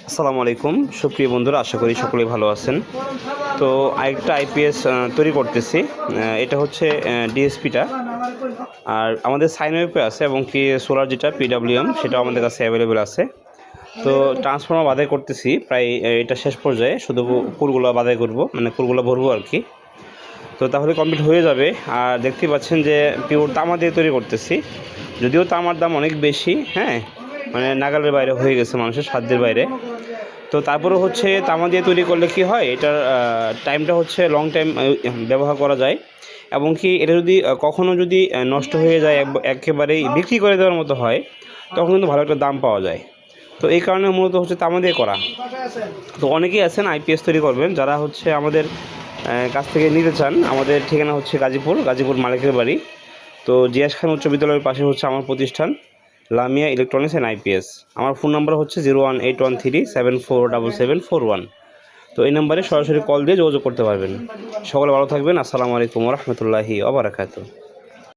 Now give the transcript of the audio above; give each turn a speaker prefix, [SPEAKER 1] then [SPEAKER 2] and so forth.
[SPEAKER 1] আসসালামু আলাইকুম সুপ্রিয় বন্ধুরা, আশা করি সকলেই ভালো আছেন। তো আরেকটা আইপিএস তৈরি করতেছি। এটা হচ্ছে ডিএসপিটা, আর আমাদের সাইন ওয়েভে আছে এবং কি সোলার যেটা পিডাব্লিউএম সেটাও আমাদের কাছে অ্যাভেলেবেল আছে। তো ট্রান্সফর্মার বাধাই করতেছি, প্রায় এটা শেষ পর্যায়ে, শুধু কুলগুলো বাধাই করব, মানে কুলগুলো ভরবো আর কি। তো তাহলে কমপ্লিট হয়ে যাবে। আর দেখতে পাচ্ছেন যে পিওর তামা দিয়ে তৈরি করতেছি, যদিও তামার দাম অনেক বেশি, হ্যাঁ, মানে নাগালের বাইরে হয়ে গেছে, মানুষের সাধ্যের বাইরে। তো তারপরে হচ্ছে তামা দিয়ে তৈরি করলে কি হয়, এটার টাইমটা হচ্ছে লং টাইম ব্যবহার করা যায়, এবং কি এটা যদি কখনও যদি নষ্ট হয়ে যায়, একেবারেই বিক্রি করে দেওয়ার মতো হয়, তখন কিন্তু ভালো একটা দাম পাওয়া যায়। তো এই কারণে মূলত হচ্ছে তামা দিয়ে করা। তো অনেকেই আছেন আইপিএস তৈরি করবেন, যারা হচ্ছে আমাদের কাছ থেকে নিতে চান। আমাদের ঠিকানা হচ্ছে গাজীপুর মালিকের বাড়ি। তো জিয়াস খান উচ্চ বিদ্যালয়ের পাশে হচ্ছে আমার প্রতিষ্ঠান লামিয়া ইলেকট্রনিক্স অ্যান্ড আইপিএস। আমার ফোন নাম্বার হচ্ছে 01813747741। তো এই নাম্বারে সরাসরি কল দিয়ে যোগাযোগ করতে পারবেন। সকলে ভালো থাকবেন। আসসালামু আলাইকুম ওয়া রাহমাতুল্লাহি ওয়া বারাকাতুহু।